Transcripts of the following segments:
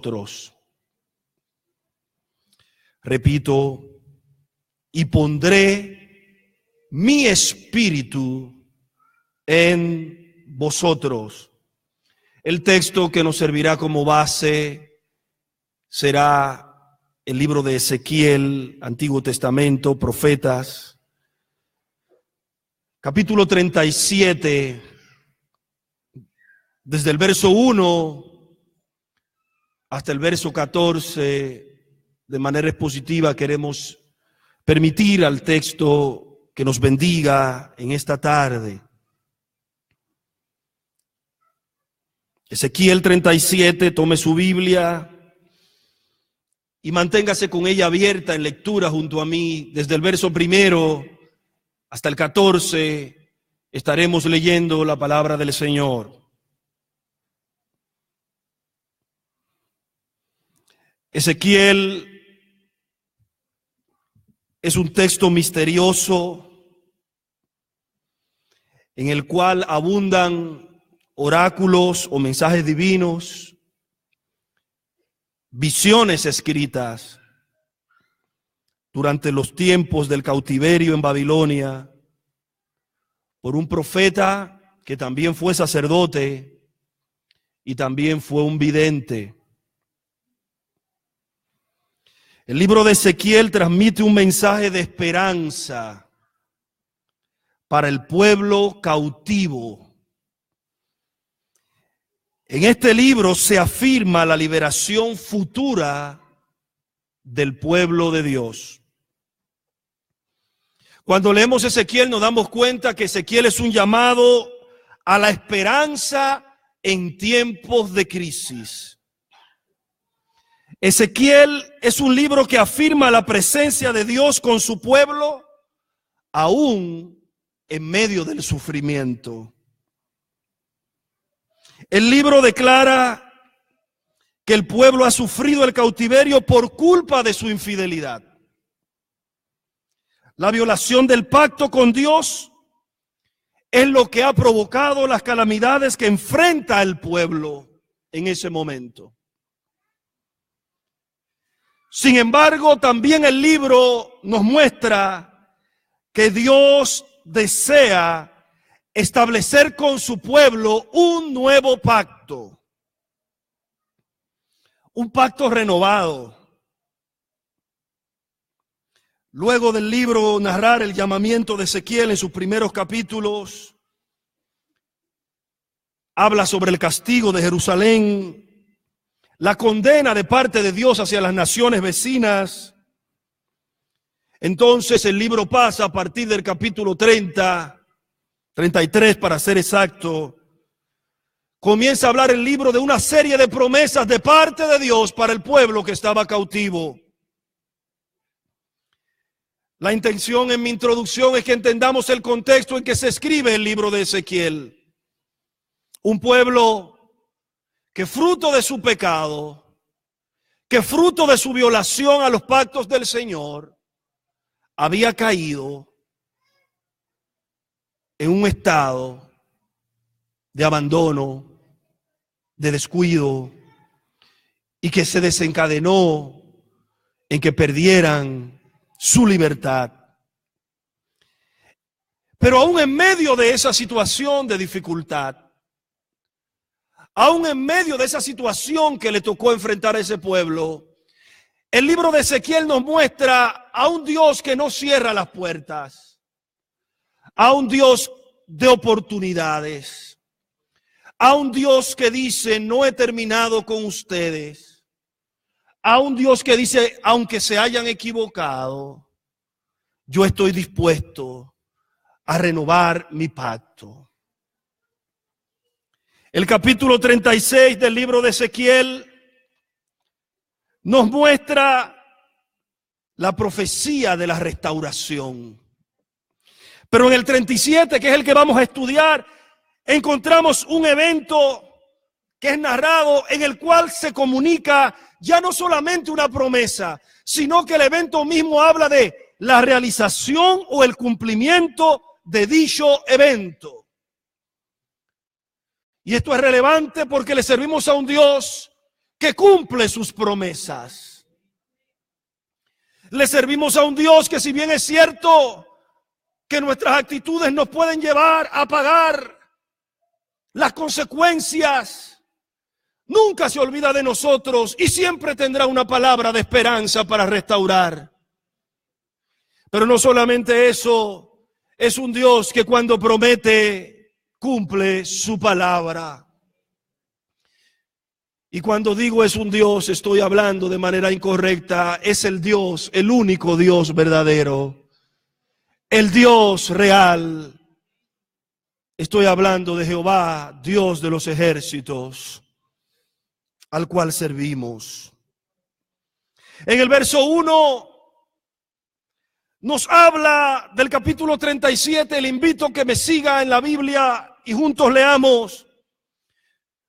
vosotros. Repito, y pondré mi espíritu en vosotros. El texto que nos servirá como base será el libro de Ezequiel, Antiguo Testamento, Profetas, capítulo 37, desde el verso 1 hasta el verso 14. De manera expositiva queremos permitir al texto que nos bendiga en esta tarde. Ezequiel 37, tome su Biblia y manténgase con ella abierta en lectura junto a mí. Desde el verso 1 hasta el 14 estaremos leyendo la palabra del Señor. Ezequiel es un texto misterioso en el cual abundan oráculos o mensajes divinos, visiones escritas durante los tiempos del cautiverio en Babilonia por un profeta que también fue sacerdote y también fue un vidente. El libro de Ezequiel transmite un mensaje de esperanza para el pueblo cautivo. En este libro se afirma la liberación futura del pueblo de Dios. Cuando leemos Ezequiel nos damos cuenta que Ezequiel es un llamado a la esperanza en tiempos de crisis. Ezequiel es un libro que afirma la presencia de Dios con su pueblo, aún en medio del sufrimiento. El libro declara que el pueblo ha sufrido el cautiverio por culpa de su infidelidad. La violación del pacto con Dios es lo que ha provocado las calamidades que enfrenta el pueblo en ese momento. Sin embargo, también el libro nos muestra que Dios desea establecer con su pueblo un nuevo pacto, un pacto renovado. Luego del libro narrar el llamamiento de Ezequiel en sus primeros capítulos, habla sobre el castigo de Jerusalén, la condena de parte de Dios hacia las naciones vecinas. Entonces el libro pasa a partir del capítulo 33 para ser exacto. Comienza a hablar el libro de una serie de promesas de parte de Dios para el pueblo que estaba cautivo. La intención en mi introducción es que entendamos el contexto en que se escribe el libro de Ezequiel. Un pueblo que fruto de su pecado, que fruto de su violación a los pactos del Señor, había caído en un estado de abandono, de descuido, y que se desencadenó en que perdieran su libertad. Pero aún en medio de esa situación de dificultad, aún en medio de esa situación que le tocó enfrentar a ese pueblo, el libro de Ezequiel nos muestra a un Dios que no cierra las puertas, a un Dios de oportunidades, a un Dios que dice: no he terminado con ustedes, a un Dios que dice: aunque se hayan equivocado, yo estoy dispuesto a renovar mi pacto. El capítulo 36 del libro de Ezequiel nos muestra la profecía de la restauración. Pero en el 37, que es el que vamos a estudiar, encontramos un evento que es narrado en el cual se comunica ya no solamente una promesa, sino que el evento mismo habla de la realización o el cumplimiento de dicho evento. Y esto es relevante porque le servimos a un Dios que cumple sus promesas. Le servimos a un Dios que, si bien es cierto que nuestras actitudes nos pueden llevar a pagar las consecuencias, nunca se olvida de nosotros y siempre tendrá una palabra de esperanza para restaurar. Pero no solamente eso, es un Dios que cuando promete, cumple su palabra. Y cuando digo es un Dios, estoy hablando de manera incorrecta. Es el Dios, el único Dios verdadero, el Dios real. Estoy hablando de Jehová, Dios de los ejércitos, al cual servimos. En el verso 1 nos habla del capítulo 37. Le invito a que me siga en la Biblia y juntos leamos.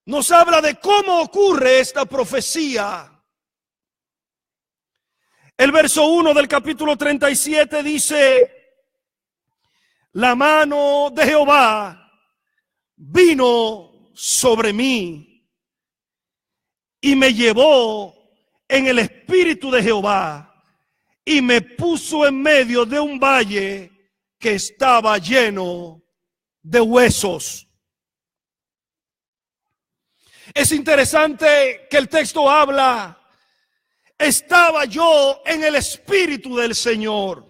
Nos habla de cómo ocurre esta profecía. El verso 1 del capítulo 37 dice: la mano de Jehová vino sobre mí y me llevó en el espíritu de Jehová y me puso en medio de un valle que estaba lleno de huesos. Es interesante que el texto habla: estaba yo en el espíritu del Señor.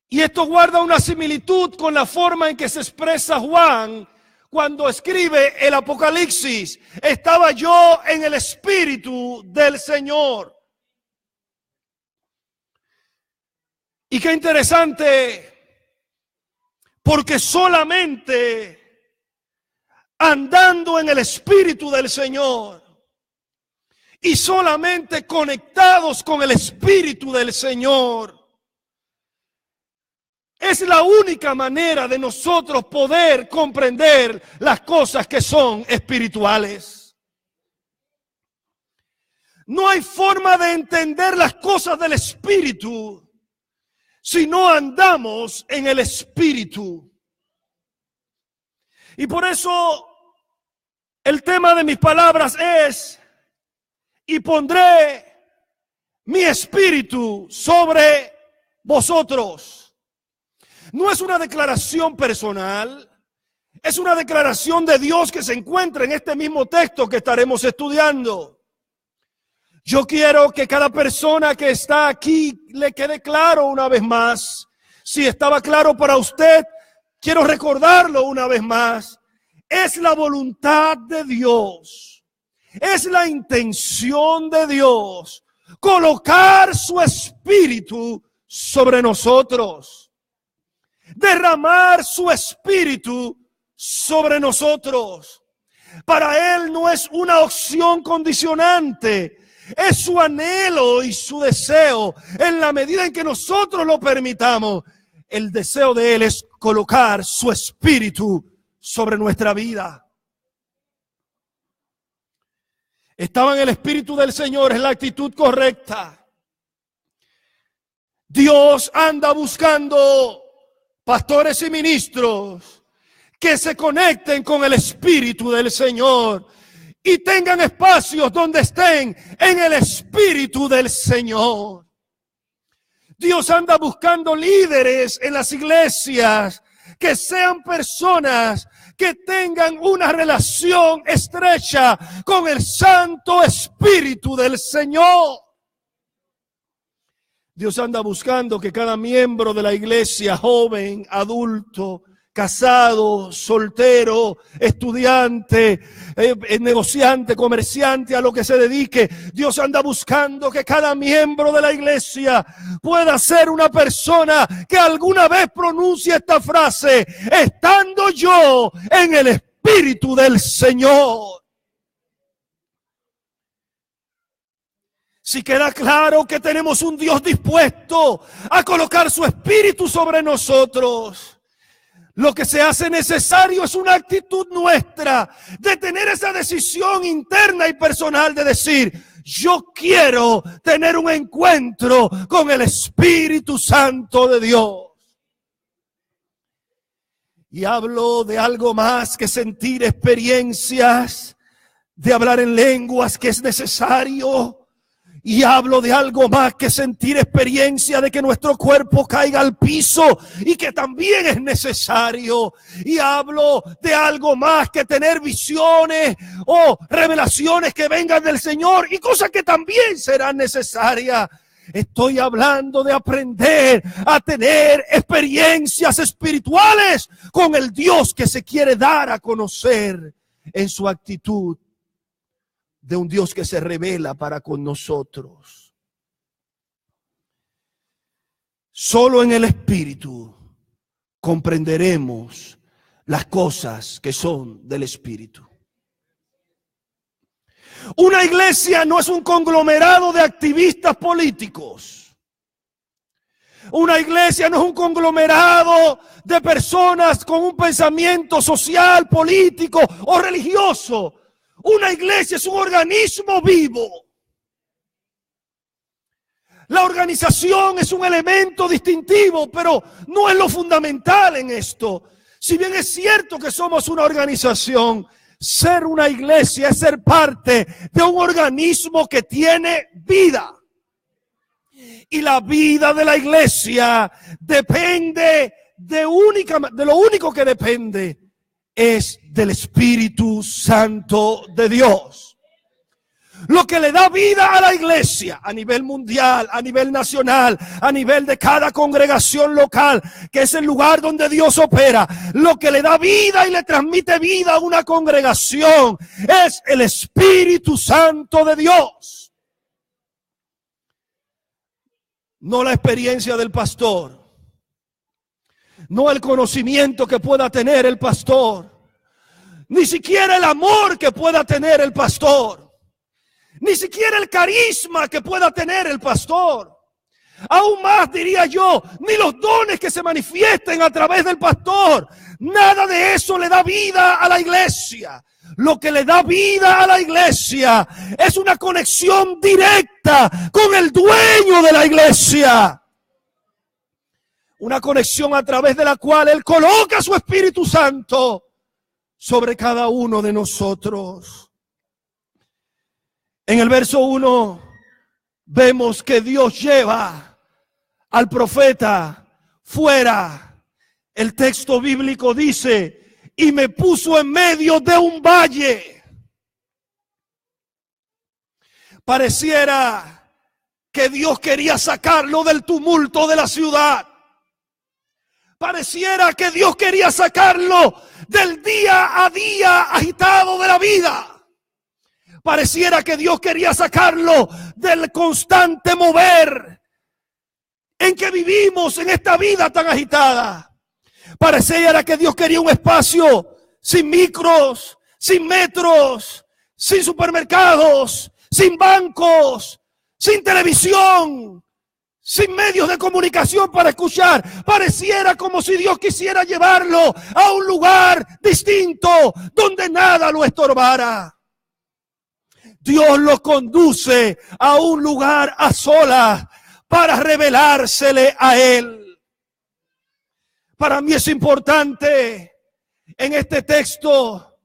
Y esto guarda una similitud con la forma en que se expresa Juan cuando escribe el Apocalipsis. Estaba yo en el espíritu del Señor. Y qué interesante, porque solamente andando en el espíritu del Señor y solamente conectados con el espíritu del Señor es la única manera de nosotros poder comprender las cosas que son espirituales. No hay forma de entender las cosas del espíritu si no andamos en el espíritu. Y por eso el tema de mis palabras es: y pondré mi espíritu sobre vosotros. No es una declaración personal, es una declaración de Dios que se encuentra en este mismo texto que estaremos estudiando. Yo quiero que cada persona que está aquí le quede claro una vez más. Si estaba claro para usted, quiero recordarlo una vez más. Es la voluntad de Dios, es la intención de Dios colocar su espíritu sobre nosotros, derramar su espíritu sobre nosotros. Para Él no es una opción condicionante, es su anhelo y su deseo. En la medida en que nosotros lo permitamos, el deseo de Él es colocar su espíritu sobre nuestra vida. Estaba en el espíritu del Señor, es la actitud correcta. Dios anda buscando pastores y ministros que se conecten con el espíritu del Señor y tengan espacios donde estén en el espíritu del Señor. Dios anda buscando líderes en las iglesias que sean personas que tengan una relación estrecha con el Santo Espíritu del Señor. Dios anda buscando que cada miembro de la iglesia, joven, adulto, casado, soltero, estudiante, negociante, comerciante, a lo que se dedique, Dios anda buscando que cada miembro de la iglesia pueda ser una persona que alguna vez pronuncie esta frase: estando yo en el Espíritu del Señor. Si queda claro que tenemos un Dios dispuesto a colocar su espíritu sobre nosotros, lo que se hace necesario es una actitud nuestra de tener esa decisión interna y personal de decir: yo quiero tener un encuentro con el Espíritu Santo de Dios. Y hablo de algo más que sentir experiencias de hablar en lenguas, que es necesario. Y hablo de algo más que sentir experiencia de que nuestro cuerpo caiga al piso y que también es necesario. Y hablo de algo más que tener visiones o revelaciones que vengan del Señor y cosas que también serán necesarias. Estoy hablando de aprender a tener experiencias espirituales con el Dios que se quiere dar a conocer en su actitud de un Dios que se revela para con nosotros. Solo en el Espíritu comprenderemos las cosas que son del Espíritu. Una iglesia no es un conglomerado de activistas políticos. Una iglesia no es un conglomerado de personas con un pensamiento social, político o religioso. Una iglesia es un organismo vivo. La organización es un elemento distintivo, pero no es lo fundamental en esto. Si bien es cierto que somos una organización, ser una iglesia es ser parte de un organismo que tiene vida. Y la vida de la iglesia depende de lo único que depende es del Espíritu Santo de Dios. Lo que le da vida a la iglesia a nivel mundial, a nivel nacional, a nivel de cada congregación local, que es el lugar donde Dios opera, lo que le da vida y le transmite vida a una congregación es el Espíritu Santo de Dios. No la experiencia del pastor. No el conocimiento que pueda tener el pastor, ni siquiera el amor que pueda tener el pastor, ni siquiera el carisma que pueda tener el pastor. Aún más diría yo, ni los dones que se manifiesten a través del pastor. Nada de eso le da vida a la iglesia. Lo que le da vida a la iglesia es una conexión directa con el dueño de la iglesia. Una conexión a través de la cual Él coloca su Espíritu Santo sobre cada uno de nosotros. En el verso 1 vemos que Dios lleva al profeta fuera. El texto bíblico dice, y me puso en medio de un valle. Pareciera que Dios quería sacarlo del tumulto de la ciudad. Pareciera que Dios quería sacarlo del día a día agitado de la vida. Pareciera que Dios quería sacarlo del constante mover en que vivimos en esta vida tan agitada. Pareciera que Dios quería un espacio sin micros, sin metros, sin supermercados, sin bancos, sin televisión, sin medios de comunicación para escuchar. Pareciera como si Dios quisiera llevarlo a un lugar distinto donde nada lo estorbara. Dios lo conduce a un lugar a solas para revelársele a Él. Para mí es importante en este texto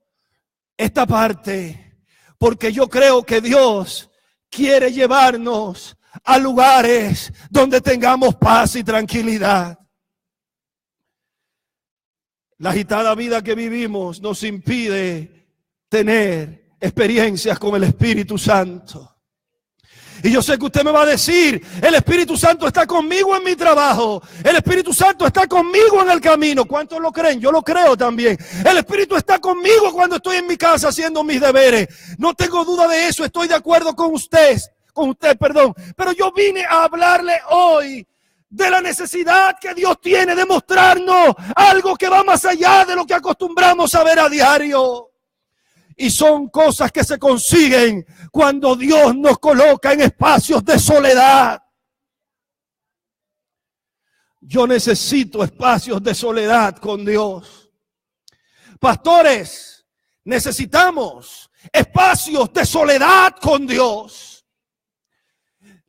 esta parte, porque yo creo que Dios quiere llevarnos a lugares donde tengamos paz y tranquilidad. La agitada vida que vivimos nos impide tener experiencias con el Espíritu Santo. Y yo sé que usted me va a decir, el Espíritu Santo está conmigo en mi trabajo, el Espíritu Santo está conmigo en el camino. ¿Cuántos lo creen? Yo lo creo también. El Espíritu está conmigo cuando estoy en mi casa haciendo mis deberes. No tengo duda de eso, estoy de acuerdo con usted, pero yo vine a hablarle hoy de la necesidad que Dios tiene de mostrarnos algo que va más allá de lo que acostumbramos a ver a diario. Y son cosas que se consiguen cuando Dios nos coloca en espacios de soledad. Yo necesito espacios de soledad con Dios. Pastores, necesitamos espacios de soledad con Dios.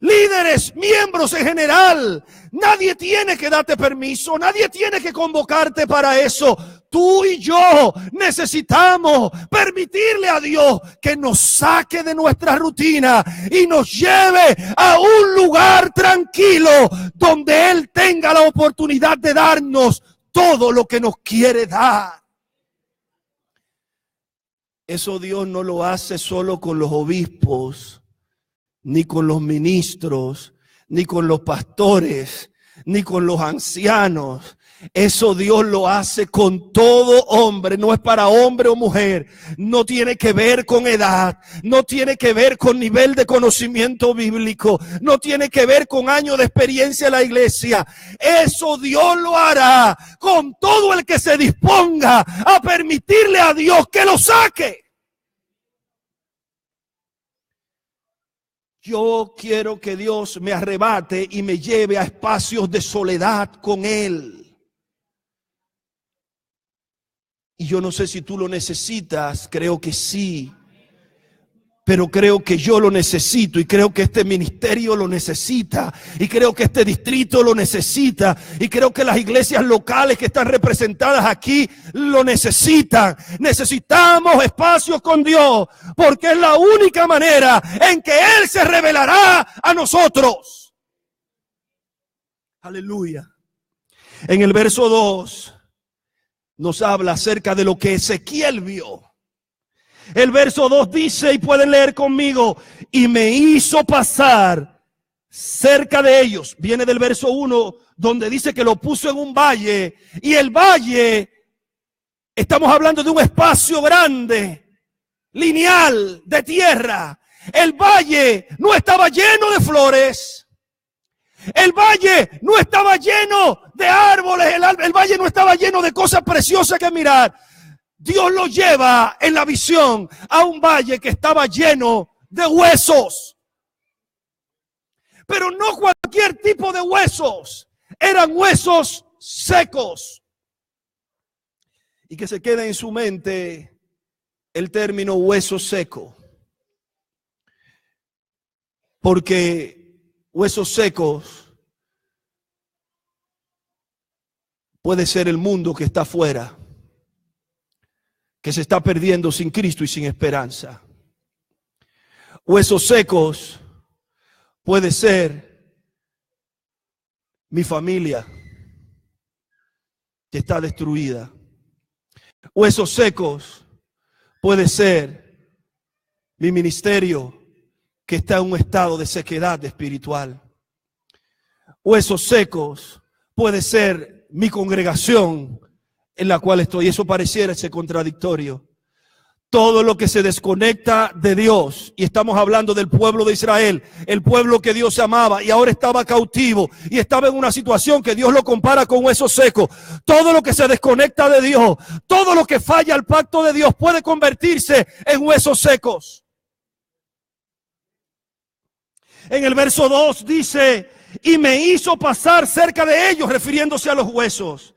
Líderes, miembros en general, nadie tiene que darte permiso, nadie tiene que convocarte para eso. Tú y yo necesitamos permitirle a Dios que nos saque de nuestra rutina y nos lleve a un lugar tranquilo donde Él tenga la oportunidad de darnos todo lo que nos quiere dar. Eso Dios no lo hace solo con los obispos, ni con los ministros, ni con los pastores, ni con los ancianos. Eso Dios lo hace con todo hombre. No es para hombre o mujer. No tiene que ver con edad. No tiene que ver con nivel de conocimiento bíblico. No tiene que ver con años de experiencia en la iglesia. Eso Dios lo hará con todo el que se disponga a permitirle a Dios que lo saque. Yo quiero que Dios me arrebate y me lleve a espacios de soledad con Él. Y yo no sé si tú lo necesitas, creo que sí. Pero creo que yo lo necesito y creo que este ministerio lo necesita y creo que este distrito lo necesita y creo que las iglesias locales que están representadas aquí lo necesitan. Necesitamos espacios con Dios porque es la única manera en que Él se revelará a nosotros. Aleluya. En el verso 2 nos habla acerca de lo que Ezequiel vio. El verso 2 dice, y pueden leer conmigo, y me hizo pasar cerca de ellos. Viene del verso 1, donde dice que lo puso en un valle. Y el valle, estamos hablando de un espacio grande, lineal, de tierra. El valle no estaba lleno de flores. El valle no estaba lleno de árboles. El valle no estaba lleno de cosas preciosas que mirar. Dios lo lleva en la visión a un valle que estaba lleno de huesos. Pero no cualquier tipo de huesos. Eran huesos secos. Y que se quede en su mente el término hueso seco. Porque huesos secos puede ser el mundo que está afuera, que se está perdiendo sin Cristo y sin esperanza. Huesos secos puede ser mi familia que está destruida. Huesos secos puede ser mi ministerio que está en un estado de sequedad espiritual. Huesos secos puede ser mi congregación en la cual estoy. Eso pareciera ser contradictorio. Todo lo que se desconecta de Dios, y estamos hablando del pueblo de Israel, el pueblo que Dios amaba y ahora estaba cautivo y estaba en una situación que Dios lo compara con huesos secos. Todo lo que se desconecta de Dios, todo lo que falla al pacto de Dios puede convertirse en huesos secos. En el verso 2 dice, y me hizo pasar cerca de ellos, refiriéndose a los huesos,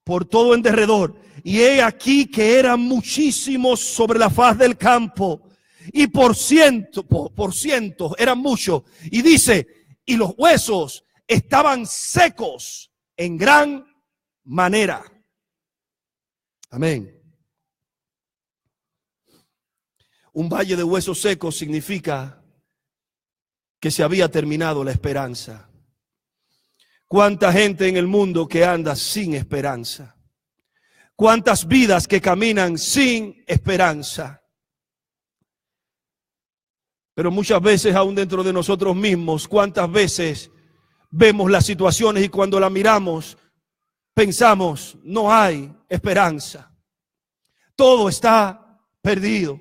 por todo en derredor. Y he aquí que eran muchísimos sobre la faz del campo, y por cientos eran muchos. Y dice, y los huesos estaban secos en gran manera. Amén. Un valle de huesos secos significa que se había terminado la esperanza. ¿Cuánta gente en el mundo que anda sin esperanza? ¿Cuántas vidas que caminan sin esperanza? Pero muchas veces aún dentro de nosotros mismos, ¿cuántas veces vemos las situaciones y cuando las miramos pensamos, no hay esperanza? Todo está perdido.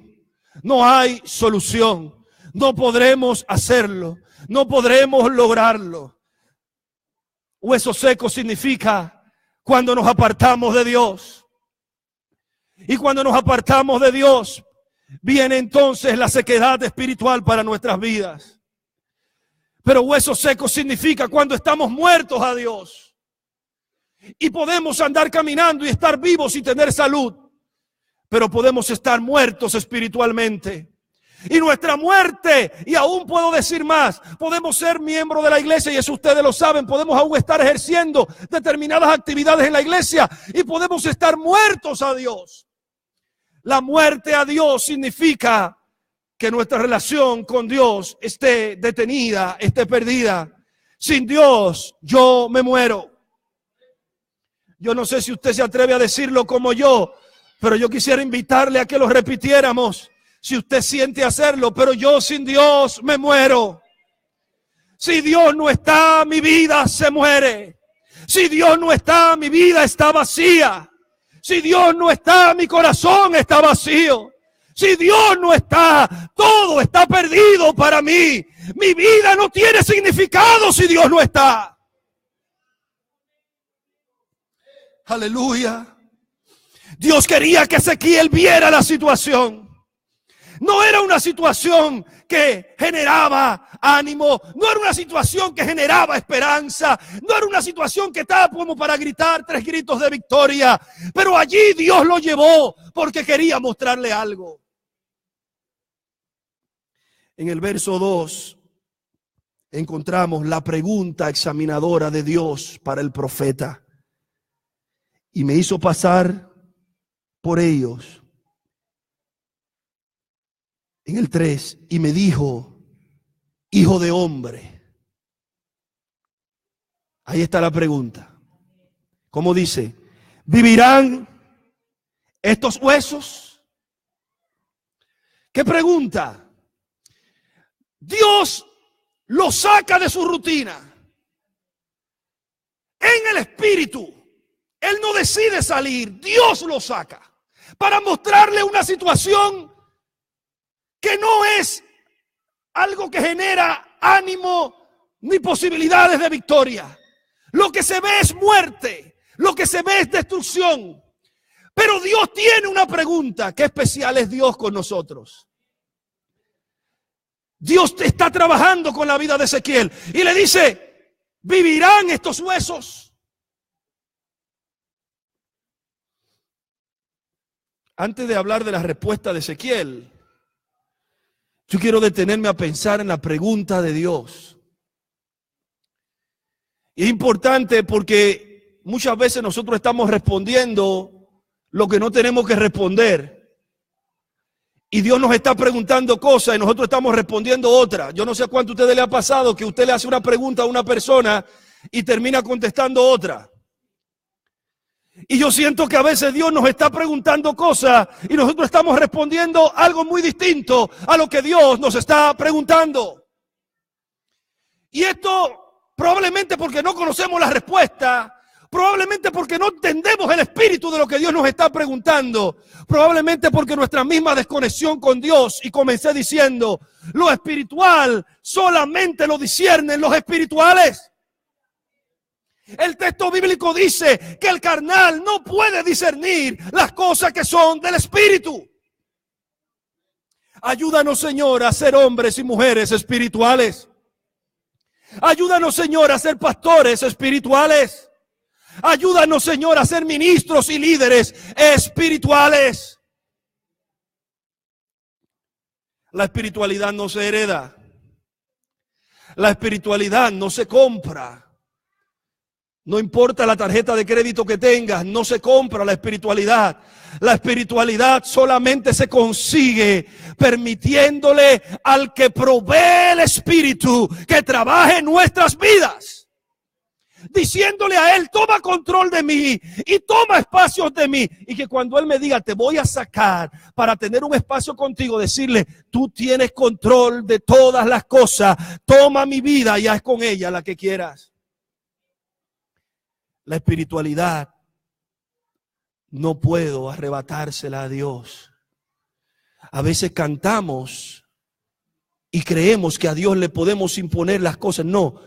No hay solución. No podremos hacerlo. No podremos lograrlo. Hueso seco significa cuando nos apartamos de Dios. Y cuando nos apartamos de Dios, viene entonces la sequedad espiritual para nuestras vidas. Pero hueso seco significa cuando estamos muertos a Dios. Y podemos andar caminando y estar vivos y tener salud. Pero podemos estar muertos espiritualmente. y nuestra muerte, y aún puedo decir más, podemos ser miembros de la iglesia, y eso ustedes lo saben, podemos aún estar ejerciendo determinadas actividades en la iglesia, y podemos estar muertos a Dios. La muerte a Dios significa que nuestra relación con Dios esté detenida, esté perdida. Sin Dios, yo me muero. Yo no sé si usted se atreve a decirlo como yo, pero yo quisiera invitarle a que lo repitiéramos. Si usted siente hacerlo, pero yo sin Dios me muero. Si Dios no está, mi vida se muere. Si Dios no está, mi vida está vacía. Si Dios no está, mi corazón está vacío. Si Dios no está, todo está perdido para mí. Mi vida no tiene significado si Dios no está. Aleluya. Dios quería que Ezequiel viera la situación. No era una situación que generaba ánimo, no era una situación que generaba esperanza, no era una situación que estaba como para gritar 3 gritos de victoria, pero allí Dios lo llevó porque quería mostrarle algo. En el verso 2 encontramos la pregunta examinadora de Dios para el profeta. Y me hizo pasar por ellos. En el 3, y me dijo, hijo de hombre. Ahí está la pregunta. ¿Cómo dice? ¿Vivirán estos huesos? ¿Qué pregunta? Dios lo saca de su rutina. En el espíritu. Él no decide salir, Dios lo saca para mostrarle una situación que no es algo que genera ánimo ni posibilidades de victoria. Lo que se ve es muerte, lo que se ve es destrucción. Pero Dios tiene una pregunta: ¿qué especial es Dios con nosotros? Dios está trabajando con la vida de Ezequiel y le dice: ¿vivirán estos huesos? Antes de hablar de la respuesta de Ezequiel, yo quiero detenerme a pensar en la pregunta de Dios. Y es importante porque muchas veces nosotros estamos respondiendo lo que no tenemos que responder. Y Dios nos está preguntando cosas y nosotros estamos respondiendo otras. Yo no sé a cuánto a ustedes le ha pasado que usted le hace una pregunta a una persona y termina contestando otra. Y yo siento que a veces Dios nos está preguntando cosas y nosotros estamos respondiendo algo muy distinto a lo que Dios nos está preguntando. Y esto probablemente porque no conocemos la respuesta, probablemente porque no entendemos el espíritu de lo que Dios nos está preguntando, probablemente porque nuestra misma desconexión con Dios. Y comencé diciendo, lo espiritual solamente lo disciernen los espirituales. El texto bíblico dice que el carnal no puede discernir las cosas que son del espíritu. Ayúdanos, Señor, a ser hombres y mujeres espirituales. Ayúdanos, Señor, a ser pastores espirituales. Ayúdanos, Señor, a ser ministros y líderes espirituales. La espiritualidad no se hereda. La espiritualidad no se compra. No importa la tarjeta de crédito que tengas, no se compra la espiritualidad. La espiritualidad solamente se consigue permitiéndole al que provee el Espíritu que trabaje en nuestras vidas. Diciéndole a Él, toma control de mí y toma espacios de mí. Y que cuando Él me diga, te voy a sacar para tener un espacio contigo, decirle, tú tienes control de todas las cosas. Toma mi vida y haz con ella la que quieras. La espiritualidad no puedo arrebatársela a Dios. A veces cantamos y creemos que a Dios le podemos imponer las cosas. No,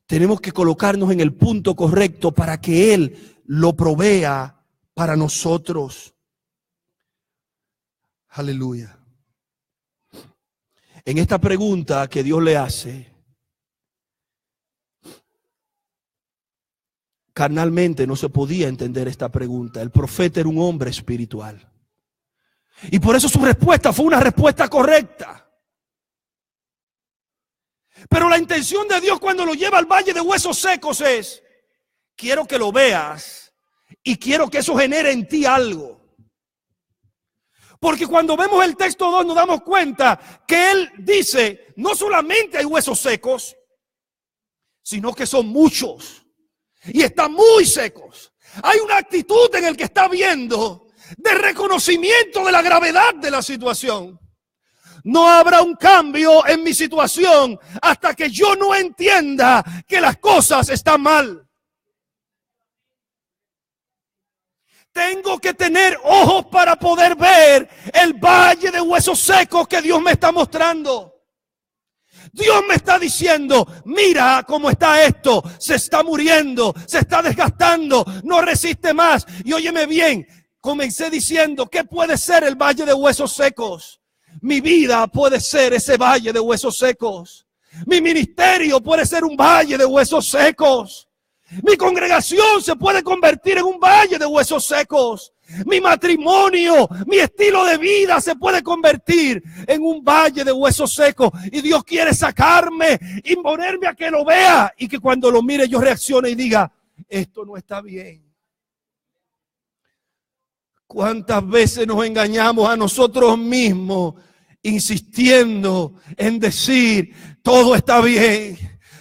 tenemos que colocarnos en el punto correcto para que Él lo provea para nosotros. Aleluya. En esta pregunta que Dios le hace, carnalmente no se podía entender esta pregunta. El profeta era un hombre espiritual. Y por eso su respuesta fue una respuesta correcta. Pero la intención de Dios cuando lo lleva al valle de huesos secos es: quiero que lo veas y quiero que eso genere en ti algo. Porque cuando vemos el texto 2 nos damos cuenta que Él dice, no solamente hay huesos secos, sino que son muchos y están muy secos. Hay una actitud en el que está viendo de reconocimiento de la gravedad de la situación. No habrá un cambio en mi situación hasta que yo no entienda que las cosas están mal. Tengo que tener ojos para poder ver el valle de huesos secos que Dios me está mostrando. Dios me está diciendo, mira cómo está esto, se está muriendo, se está desgastando, no resiste más. Y óyeme bien, comencé diciendo, ¿qué puede ser el valle de huesos secos? Mi vida puede ser ese valle de huesos secos. Mi ministerio puede ser un valle de huesos secos. Mi congregación se puede convertir en un valle de huesos secos. Mi matrimonio, mi estilo de vida se puede convertir en un valle de huesos secos. Y Dios quiere sacarme y ponerme a que lo vea. Y que cuando lo mire yo reaccione y diga, esto no está bien. ¿Cuántas veces nos engañamos a nosotros mismos insistiendo en decir, todo está bien?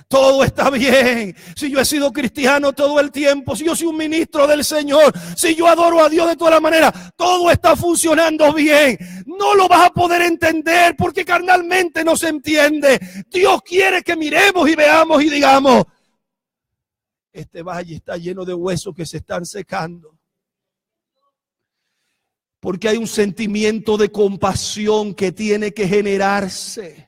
Todo está bien. Si yo he sido cristiano todo el tiempo, si yo soy un ministro del Señor, si yo adoro a Dios de todas las maneras, todo está funcionando bien. No lo vas a poder entender porque carnalmente no se entiende. Dios quiere que miremos y veamos y digamos, este valle está lleno de huesos que se están secando. Porque hay un sentimiento de compasión que tiene que generarse.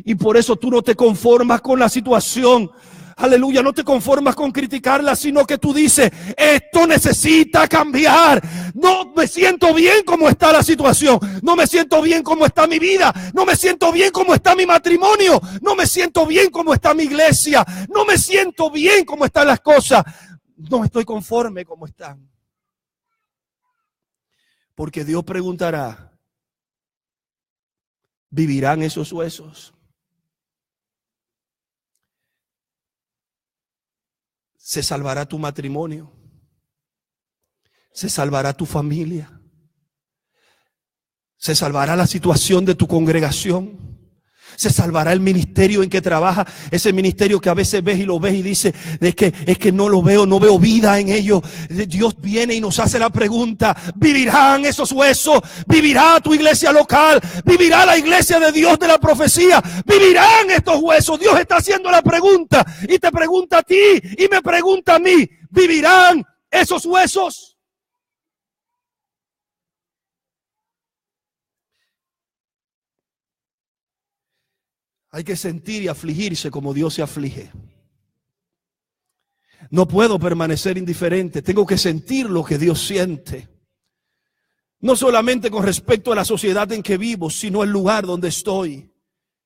Y por eso tú no te conformas con la situación. Aleluya, no te conformas con criticarla, sino que tú dices, esto necesita cambiar. No me siento bien como está la situación. No me siento bien como está mi vida. No me siento bien como está mi matrimonio. No me siento bien como está mi iglesia. No me siento bien como están las cosas. No estoy conforme como están. Porque Dios preguntará, ¿vivirán esos huesos? ¿Se salvará tu matrimonio? ¿Se salvará tu familia? ¿Se salvará la situación de tu congregación? ¿Se salvará el ministerio en que trabaja? Ese ministerio que a veces ves y lo ves y dices, es que no lo veo, no veo vida en ello. Dios viene y nos hace la pregunta, ¿vivirán esos huesos? ¿Vivirá tu iglesia local? ¿Vivirá la iglesia de Dios de la profecía? ¿Vivirán estos huesos? Dios está haciendo la pregunta y te pregunta a ti y me pregunta a mí, ¿vivirán esos huesos? Hay que sentir y afligirse como Dios se aflige. No puedo permanecer indiferente. Tengo que sentir lo que Dios siente. No solamente con respecto a la sociedad en que vivo, sino el lugar donde estoy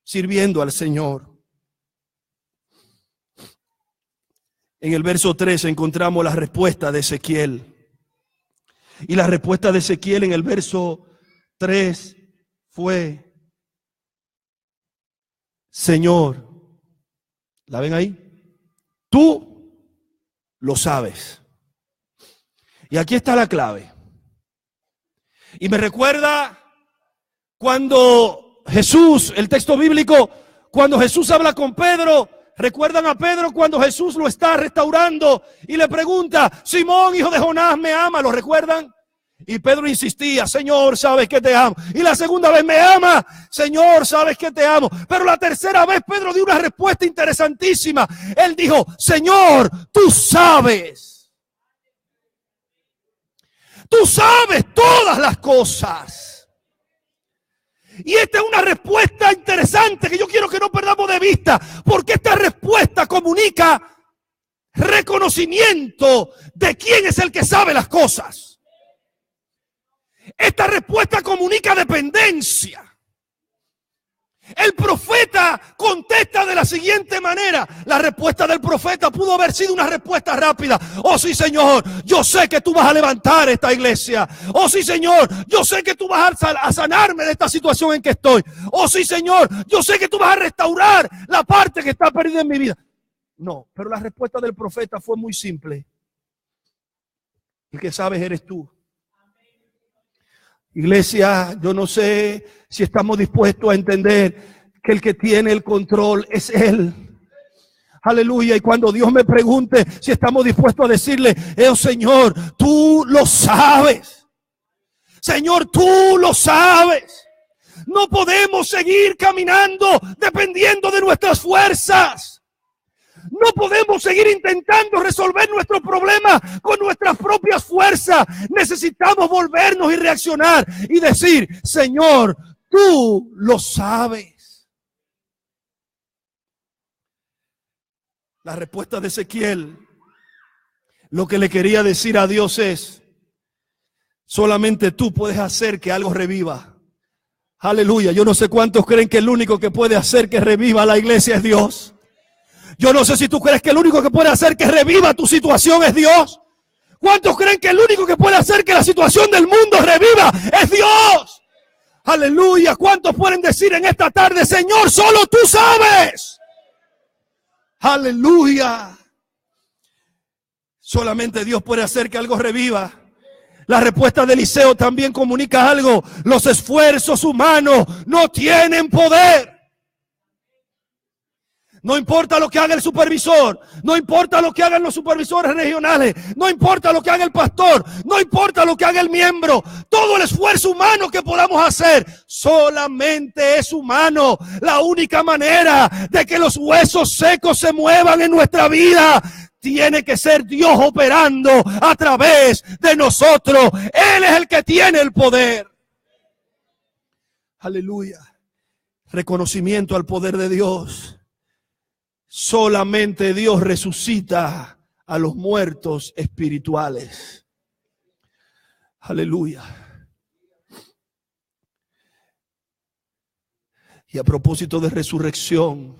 sirviendo al Señor. En el verso 3 encontramos la respuesta de Ezequiel. Y la respuesta de Ezequiel en el verso 3 fue, Señor, ¿la ven ahí? Tú lo sabes. Y aquí está la clave. Y me recuerda cuando Jesús, el texto bíblico, cuando Jesús habla con Pedro, recuerdan a Pedro cuando Jesús lo está restaurando y le pregunta, Simón, hijo de Jonás, ¿me ama? ¿Lo recuerdan? Y Pedro insistía, Señor, sabes que te amo. Y la segunda vez, me ama, Señor, sabes que te amo. Pero la tercera vez Pedro dio una respuesta interesantísima. Él dijo, Señor, tú sabes. Tú sabes todas las cosas. Y esta es una respuesta interesante que yo quiero que no perdamos de vista. Porque esta respuesta comunica reconocimiento de quién es el que sabe las cosas. Esta respuesta comunica dependencia. El profeta contesta de la siguiente manera. La respuesta del profeta pudo haber sido una respuesta rápida. Oh sí, Señor, yo sé que tú vas a levantar esta iglesia. Oh sí, Señor, yo sé que tú vas a sanarme de esta situación en que estoy. Oh sí, Señor, yo sé que tú vas a restaurar la parte que está perdida en mi vida. No, pero la respuesta del profeta fue muy simple. El que sabes eres tú. Iglesia, yo no sé si estamos dispuestos a entender que el que tiene el control es Él. Aleluya. Y cuando Dios me pregunte si estamos dispuestos a decirle, Señor, tú lo sabes. Señor, tú lo sabes. No podemos seguir caminando dependiendo de nuestras fuerzas. No podemos seguir intentando resolver nuestro problema con nuestras propias fuerzas. Necesitamos volvernos y reaccionar y decir, Señor, tú lo sabes. La respuesta de Ezequiel, lo que le quería decir a Dios es, solamente tú puedes hacer que algo reviva. Aleluya. Yo no sé cuántos creen que el único que puede hacer que reviva la iglesia es Dios. Yo no sé si tú crees que el único que puede hacer que reviva tu situación es Dios. ¿Cuántos creen que el único que puede hacer que la situación del mundo reviva es Dios? Aleluya. ¿Cuántos pueden decir en esta tarde, Señor, solo tú sabes? Aleluya. Solamente Dios puede hacer que algo reviva. La respuesta de Eliseo también comunica algo. Los esfuerzos humanos no tienen poder. No importa lo que haga el supervisor, no importa lo que hagan los supervisores regionales, no importa lo que haga el pastor, no importa lo que haga el miembro, todo el esfuerzo humano que podamos hacer solamente es humano. La única manera de que los huesos secos se muevan en nuestra vida tiene que ser Dios operando a través de nosotros. Él es el que tiene el poder. Aleluya. Reconocimiento al poder de Dios. Solamente Dios resucita a los muertos espirituales. Aleluya. Y a propósito de resurrección,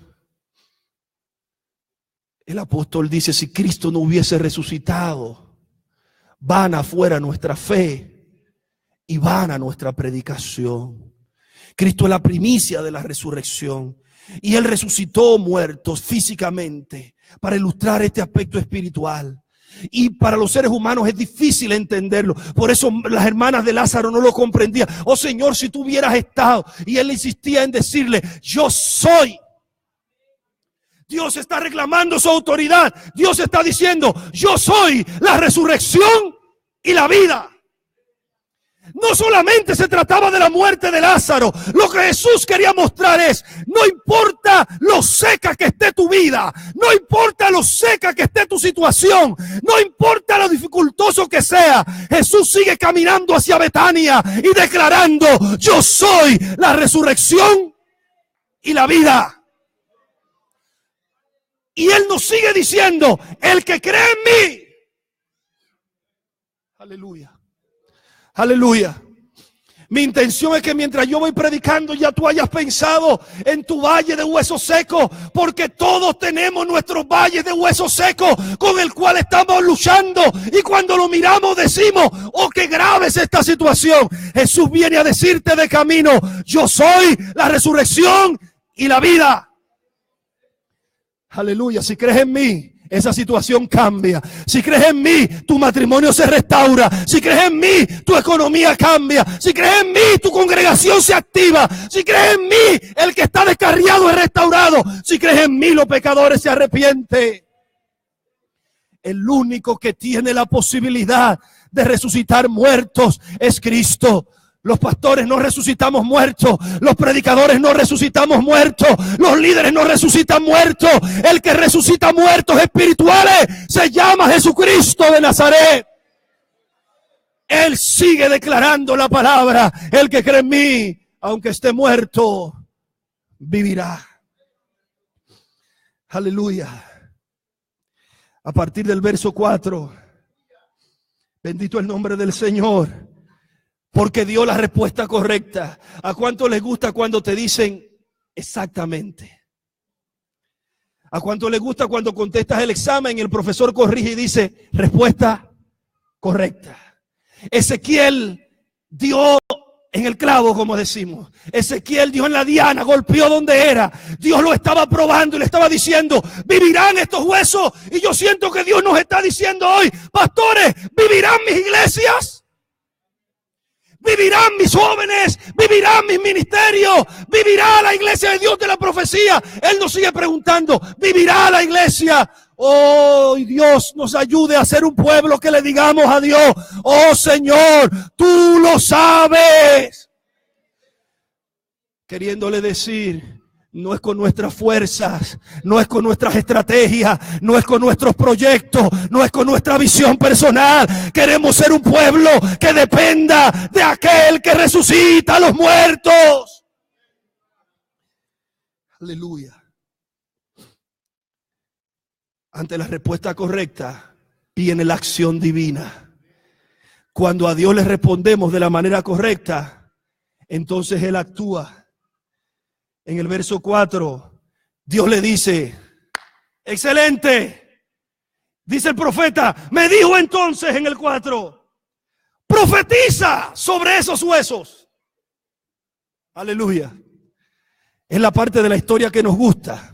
el apóstol dice, si Cristo no hubiese resucitado, vana fuera nuestra fe y vana nuestra predicación. Cristo es la primicia de la resurrección. Y Él resucitó muertos físicamente para ilustrar este aspecto espiritual. Y para los seres humanos es difícil entenderlo. Por eso las hermanas de Lázaro no lo comprendían. Oh Señor, si tú hubieras estado. Y Él insistía en decirle, yo soy. Dios está reclamando su autoridad. Dios está diciendo, yo soy la resurrección y la vida. No solamente se trataba de la muerte de Lázaro. Lo que Jesús quería mostrar es, no importa lo seca que esté tu vida, no importa lo seca que esté tu situación, no importa lo dificultoso que sea, Jesús sigue caminando hacia Betania y declarando, yo soy la resurrección y la vida. Y Él nos sigue diciendo, el que cree en mí. Aleluya. Aleluya. Mi intención es que mientras yo voy predicando ya tú hayas pensado en tu valle de huesos secos, porque todos tenemos nuestros valles de huesos secos con el cual estamos luchando, y cuando lo miramos decimos, oh, qué grave es esta situación. Jesús viene a decirte de camino, yo soy la resurrección y la vida. Aleluya. Si crees en mí, esa situación cambia. Si crees en mí, tu matrimonio se restaura. Si crees en mí, tu economía cambia. Si crees en mí, tu congregación se activa. Si crees en mí, el que está descarriado es restaurado. Si crees en mí, los pecadores se arrepienten. El único que tiene la posibilidad de resucitar muertos es Cristo. Los pastores no resucitamos muertos, los predicadores no resucitamos muertos, los líderes no resucitan muertos. El que resucita muertos espirituales se llama Jesucristo de Nazaret. Él sigue declarando la palabra, el que cree en mí, aunque esté muerto, vivirá. Aleluya. A partir del verso 4, bendito el nombre del Señor. Porque dio la respuesta correcta. ¿A cuánto les gusta cuando te dicen exactamente? ¿A cuánto le gusta cuando contestas el examen y el profesor corrige y dice respuesta correcta? Ezequiel dio en el clavo, como decimos. Ezequiel dio en la diana, golpeó donde era. Dios lo estaba probando y le estaba diciendo, vivirán estos huesos. Y yo siento que Dios nos está diciendo hoy, pastores, ¿vivirán mis iglesias? ¿Vivirán mis jóvenes? ¿Vivirán mis ministerios? ¿Vivirá la iglesia de Dios de la profecía? Él nos sigue preguntando, ¿vivirá la iglesia? Oh, Dios nos ayude a ser un pueblo que le digamos a Dios, oh Señor, tú lo sabes. Queriéndole decir, no es con nuestras fuerzas, no es con nuestras estrategias, no es con nuestros proyectos, no es con nuestra visión personal. Queremos ser un pueblo que dependa de aquel que resucita a los muertos. Aleluya. Ante la respuesta correcta viene la acción divina. Cuando a Dios le respondemos de la manera correcta, entonces Él actúa. En el verso 4, Dios le dice, excelente. Dice el profeta, me dijo entonces en el 4, profetiza sobre esos huesos. Aleluya. Es la parte de la historia que nos gusta.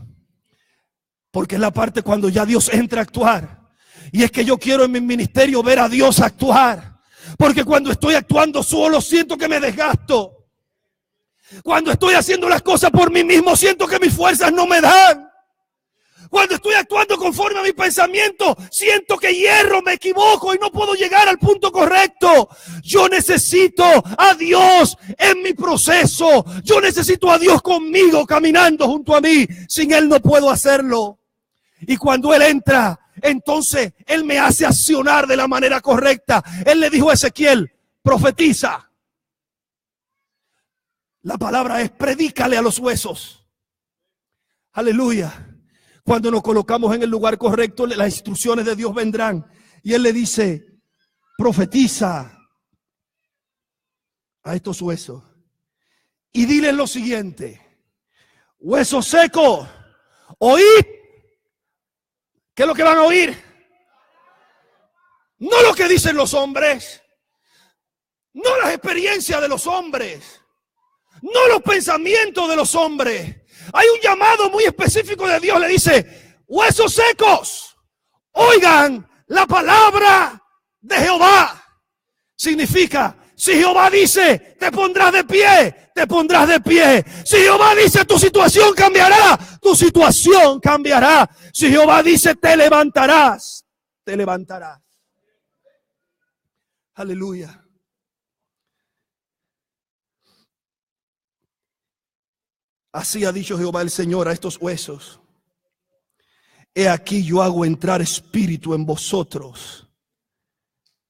Porque es la parte cuando ya Dios entra a actuar. Y es que yo quiero en mi ministerio ver a Dios actuar. Porque cuando estoy actuando solo siento que me desgasto. Cuando estoy haciendo las cosas por mí mismo siento que mis fuerzas no me dan. Cuando estoy actuando conforme a mi pensamiento siento que hierro, me equivoco y no puedo llegar al punto correcto. Yo necesito a Dios en mi proceso. Yo necesito a Dios conmigo caminando junto a mí. Sin Él no puedo hacerlo. Y cuando Él entra, entonces Él me hace accionar de la manera correcta. Él le dijo a Ezequiel, profetiza. La palabra es predícale a los huesos. Aleluya. Cuando nos colocamos en el lugar correcto, las instrucciones de Dios vendrán. Y Él le dice, profetiza a estos huesos. Y diles lo siguiente, huesos secos, oíd. ¿Qué es lo que van a oír? No lo que dicen los hombres, no las experiencias de los hombres, no los pensamientos de los hombres. Hay un llamado muy específico de Dios. Le dice, huesos secos, oigan la palabra de Jehová. Significa, si Jehová dice, te pondrás de pie, te pondrás de pie. Si Jehová dice, tu situación cambiará, tu situación cambiará. Si Jehová dice, te levantarás, te levantarás. Aleluya. Así ha dicho Jehová el Señor a estos huesos. He aquí yo hago entrar espíritu en vosotros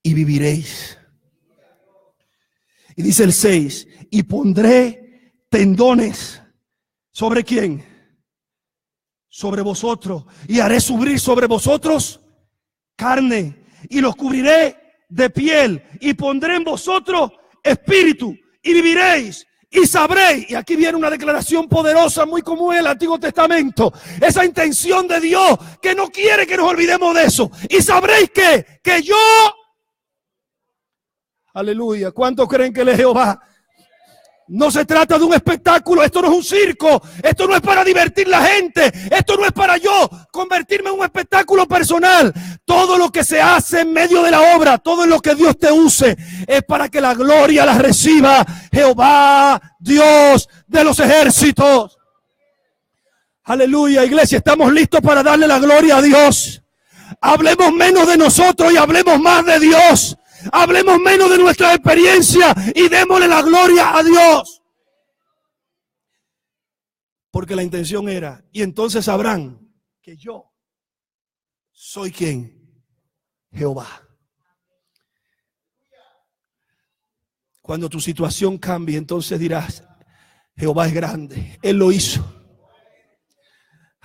y viviréis. Y dice el 6, y pondré tendones. ¿Sobre quién? Sobre vosotros. Y haré subir sobre vosotros carne. Y los cubriré de piel. Y pondré en vosotros espíritu. Y viviréis. Y sabréis, y aquí viene una declaración poderosa muy común en el Antiguo Testamento, esa intención de Dios que no quiere que nos olvidemos de eso. Y sabréis que yo, aleluya, ¿cuántos creen que Él es Jehová? No se trata de un espectáculo, esto no es un circo, esto no es para divertir la gente, esto no es para yo convertirme en un espectáculo personal. Todo lo que se hace en medio de la obra, todo lo que Dios te use, es para que la gloria la reciba Jehová, Dios de los ejércitos. Aleluya, iglesia, estamos listos para darle la gloria a Dios. Hablemos menos de nosotros y hablemos más de Dios. Hablemos menos de nuestra experiencia y démosle la gloria a Dios. Porque la intención era, y entonces sabrán que yo soy quien, Jehová. Cuando tu situación cambie, entonces dirás, Jehová es grande, Él lo hizo.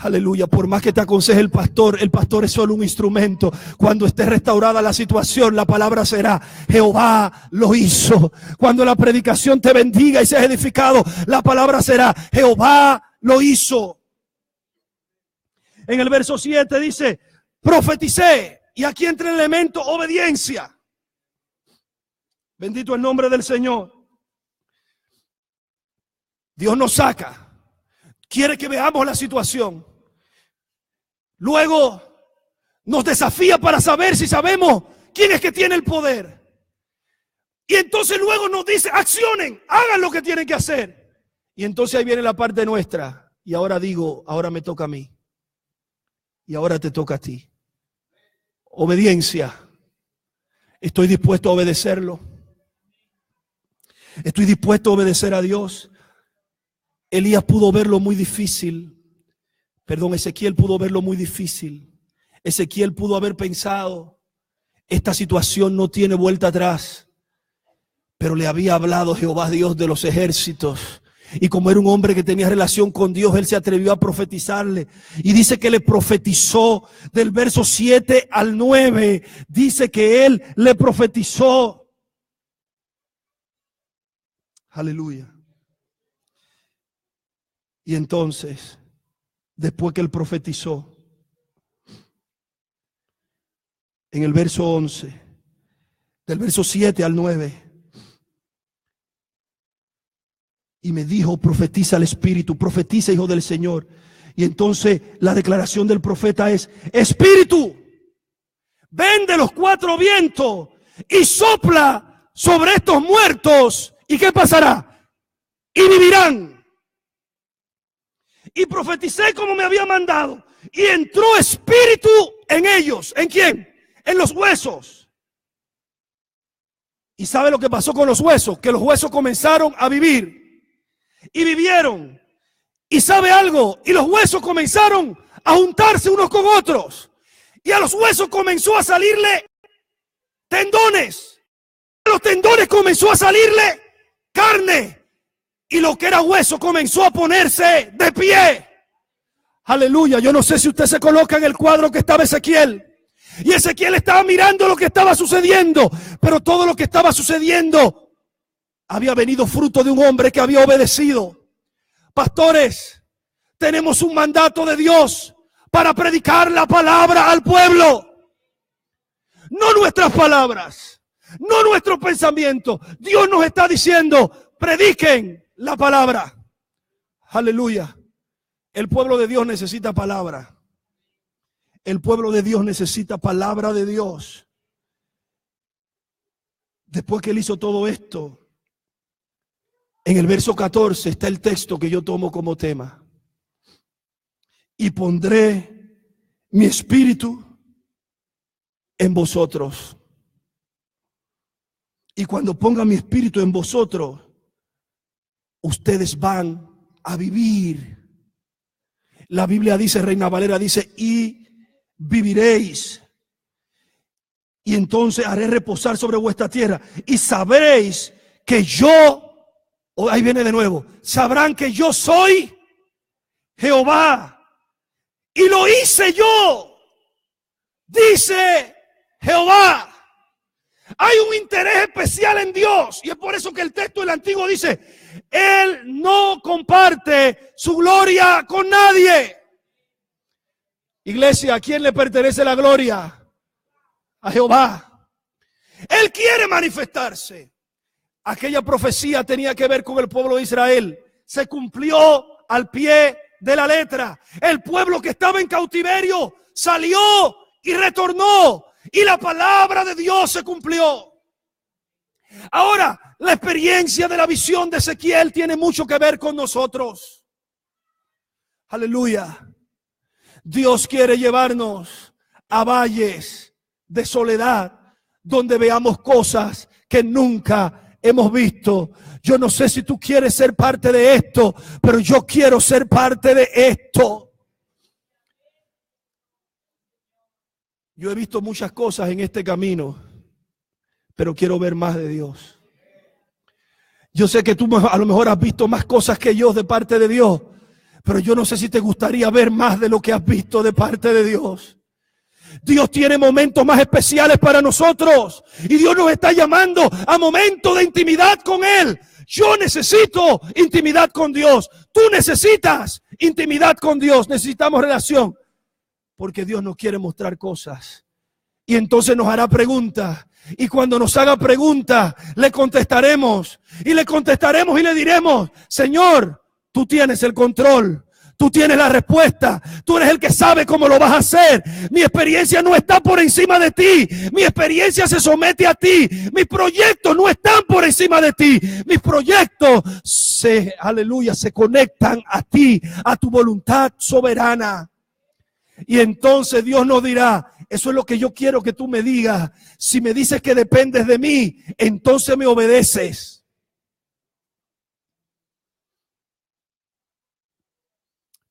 Aleluya, por más que te aconseje el pastor es solo un instrumento. Cuando esté restaurada la situación, la palabra será, Jehová lo hizo. Cuando la predicación te bendiga y seas edificado, la palabra será, Jehová lo hizo. En el verso 7 dice, profeticé. Y aquí entra el elemento obediencia. Bendito el nombre del Señor. Dios nos saca. Quiere que veamos la situación. Luego nos desafía para saber si sabemos quién es que tiene el poder. Y entonces luego nos dice, accionen, hagan lo que tienen que hacer. Y entonces ahí viene la parte nuestra. Y ahora digo, ahora me toca a mí. Y ahora te toca a ti. Obediencia. Estoy dispuesto a obedecerlo. Estoy dispuesto a obedecer a Dios. Elías pudo verlo muy difícil. Ezequiel pudo verlo muy difícil. Ezequiel pudo haber pensado, esta situación no tiene vuelta atrás. Pero le había hablado Jehová Dios de los ejércitos. Y como era un hombre que tenía relación con Dios, él se atrevió a profetizarle. Y dice que le profetizó del verso 7 al 9. Dice que él le profetizó. Aleluya. Y entonces, después que él profetizó, en el verso 11, del verso 7 al 9, y me dijo, profetiza al Espíritu, profetiza, hijo del Señor. Y entonces la declaración del profeta es, Espíritu, ven de los cuatro vientos y sopla sobre estos muertos. ¿Y qué pasará? Y vivirán. Y profeticé como me había mandado. Y entró espíritu en ellos. ¿En quién? En los huesos. ¿Y sabe lo que pasó con los huesos? Que los huesos comenzaron a vivir. Y vivieron. ¿Y sabe algo? Y los huesos comenzaron a juntarse unos con otros. Y a los huesos comenzó a salirle tendones. A los tendones comenzó a salirle carne. Y lo que era hueso comenzó a ponerse de pie. Aleluya. Yo no sé si usted se coloca en el cuadro que estaba Ezequiel. Y Ezequiel estaba mirando lo que estaba sucediendo. Pero todo lo que estaba sucediendo había venido fruto de un hombre que había obedecido. Pastores, tenemos un mandato de Dios para predicar la palabra al pueblo. No nuestras palabras, no nuestro pensamiento. Dios nos está diciendo, prediquen la palabra. Aleluya. El pueblo de Dios necesita palabra. El pueblo de Dios necesita palabra de Dios. Después que él hizo todo esto, en el verso 14 está el texto que yo tomo como tema. Y pondré mi espíritu en vosotros. Y cuando ponga mi espíritu en vosotros, ustedes van a vivir. La Biblia dice, Reina Valera dice, y viviréis. Y entonces haré reposar sobre vuestra tierra. Y sabréis que yo, ahí viene de nuevo, sabrán que yo soy Jehová. Y lo hice yo, dice Jehová. Hay un interés especial en Dios. Y es por eso que el texto del Antiguo dice, Él no comparte su gloria con nadie. Iglesia, ¿a quién le pertenece la gloria? A Jehová. Él quiere manifestarse. Aquella profecía tenía que ver con el pueblo de Israel. Se cumplió al pie de la letra. El pueblo que estaba en cautiverio salió y retornó. Y la palabra de Dios se cumplió. Ahora, la experiencia de la visión de Ezequiel tiene mucho que ver con nosotros. Aleluya. Dios quiere llevarnos a valles de soledad donde veamos cosas que nunca hemos visto. Yo no sé si tú quieres ser parte de esto, pero yo quiero ser parte de esto. Yo he visto muchas cosas en este camino, pero quiero ver más de Dios. Yo sé que tú a lo mejor has visto más cosas que yo de parte de Dios, pero yo no sé si te gustaría ver más de lo que has visto de parte de Dios. Dios tiene momentos más especiales para nosotros y Dios nos está llamando a momentos de intimidad con Él. Yo necesito intimidad con Dios. Tú necesitas intimidad con Dios. Necesitamos relación. Porque Dios nos quiere mostrar cosas. Y entonces nos hará preguntas. Y cuando nos haga preguntas, le contestaremos. Y le contestaremos y le diremos: Señor, tú tienes el control. Tú tienes la respuesta. Tú eres el que sabe cómo lo vas a hacer. Mi experiencia no está por encima de ti. Mi experiencia se somete a ti. Mis proyectos no están por encima de ti. Mis proyectos se conectan a ti, a tu voluntad soberana. Y entonces Dios nos dirá: eso es lo que yo quiero que tú me digas. Si me dices que dependes de mí, entonces me obedeces.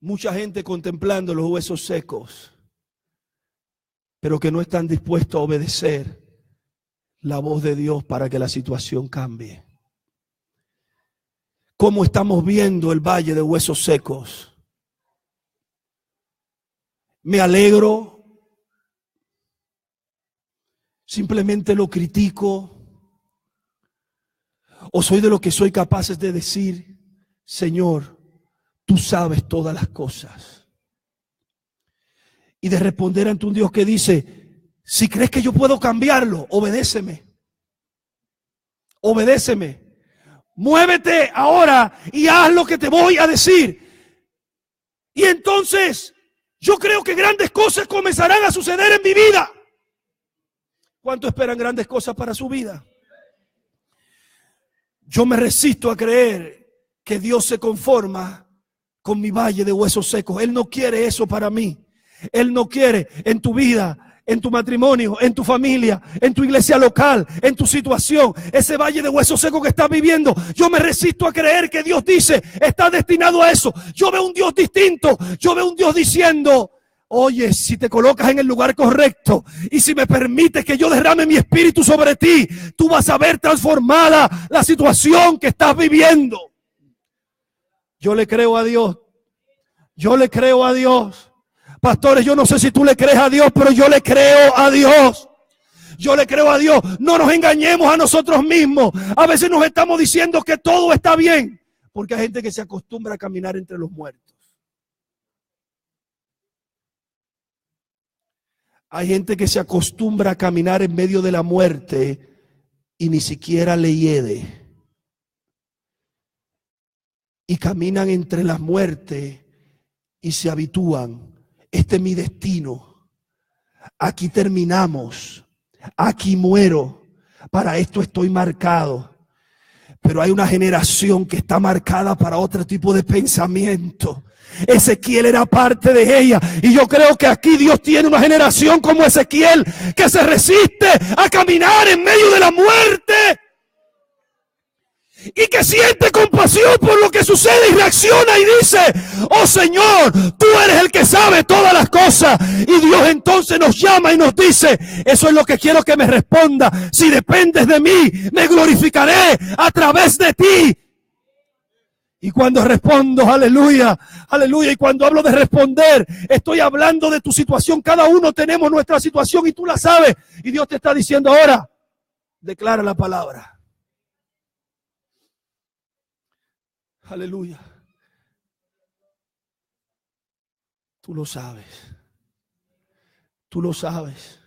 Mucha gente contemplando los huesos secos, pero que no están dispuestos a obedecer la voz de Dios para que la situación cambie. ¿Cómo estamos viendo el valle de huesos secos? ¿Me alegro? ¿Simplemente lo critico? ¿O soy de los que soy capaces de decir: Señor, tú sabes todas las cosas? Y de responder ante un Dios que dice: si crees que yo puedo cambiarlo, obedéceme. Obedéceme. Muévete ahora y haz lo que te voy a decir. Y entonces yo creo que grandes cosas comenzarán a suceder en mi vida. ¿Cuánto esperan grandes cosas para su vida? Yo me resisto a creer que Dios se conforma con mi valle de huesos secos. Él no quiere eso para mí. Él no quiere en tu vida, en tu matrimonio, en tu familia, en tu iglesia local, en tu situación, ese valle de huesos secos que estás viviendo. Yo me resisto a creer que Dios dice: está destinado a eso. Yo veo un Dios distinto. Yo veo un Dios diciendo: oye, si te colocas en el lugar correcto y si me permites que yo derrame mi espíritu sobre ti, tú vas a ver transformada la situación que estás viviendo. Yo le creo a Dios. Yo le creo a Dios. Pastores, yo no sé si tú le crees a Dios, pero yo le creo a Dios. Yo le creo a Dios. No nos engañemos a nosotros mismos. A veces nos estamos diciendo que todo está bien, porque hay gente que se acostumbra a caminar entre los muertos. Hay gente que se acostumbra a caminar en medio de la muerte y ni siquiera le hiede. Y caminan entre las muertes y se habitúan. Este es mi destino. Aquí terminamos. Aquí muero. Para esto estoy marcado. Pero hay una generación que está marcada para otro tipo de pensamiento. Ezequiel era parte de ella. Y yo creo que aquí Dios tiene una generación como Ezequiel que se resiste a caminar en medio de la muerte. Y que siente compasión por lo que sucede y reacciona y dice: oh Señor, tú eres el que sabe todas las cosas. Y Dios entonces nos llama y nos dice: eso es lo que quiero que me responda. Si dependes de mí, me glorificaré a través de ti. Y cuando respondo, aleluya, aleluya. Y cuando hablo de responder, estoy hablando de tu situación. Cada uno tenemos nuestra situación y tú la sabes. Y Dios te está diciendo ahora: declara la palabra. Aleluya. Tú lo sabes. Tú lo sabes.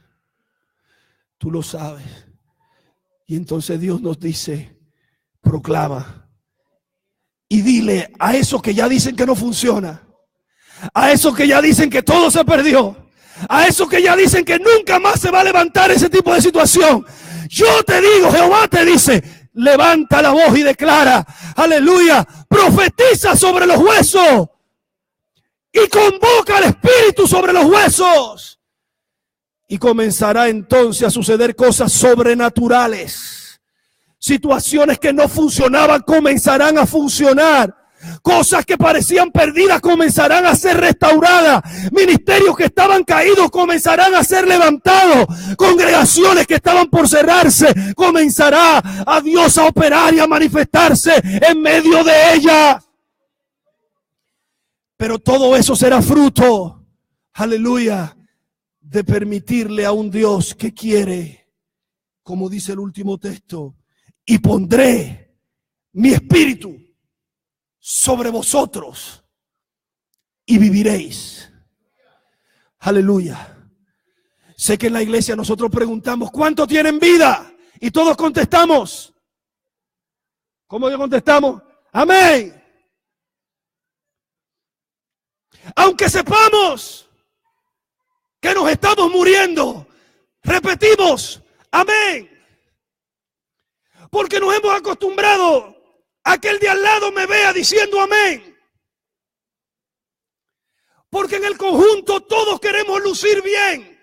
Tú lo sabes. Y entonces Dios nos dice: proclama. Y dile a esos que ya dicen que no funciona, a esos que ya dicen que todo se perdió, a esos que ya dicen que nunca más se va a levantar ese tipo de situación. Yo te digo, Jehová te dice: levanta la voz y declara, aleluya, profetiza sobre los huesos y convoca al Espíritu sobre los huesos. Y comenzará entonces a suceder cosas sobrenaturales. Situaciones que no funcionaban comenzarán a funcionar. Cosas que parecían perdidas comenzarán a ser restauradas. Ministerios que estaban caídos comenzarán a ser levantados. Congregaciones que estaban por cerrarse, comenzará a Dios a operar y a manifestarse en medio de ellas. Pero todo eso será fruto, aleluya, de permitirle a un Dios que quiere, como dice el último texto: y pondré mi espíritu sobre vosotros y viviréis. Aleluya. Sé que en la iglesia nosotros preguntamos, ¿cuántos tienen vida? Y todos contestamos. ¿Cómo que contestamos? Amén. Aunque sepamos que nos estamos muriendo, repetimos, amén. Porque nos hemos acostumbrado a que el de al lado me vea diciendo amén. Porque en el conjunto todos queremos lucir bien.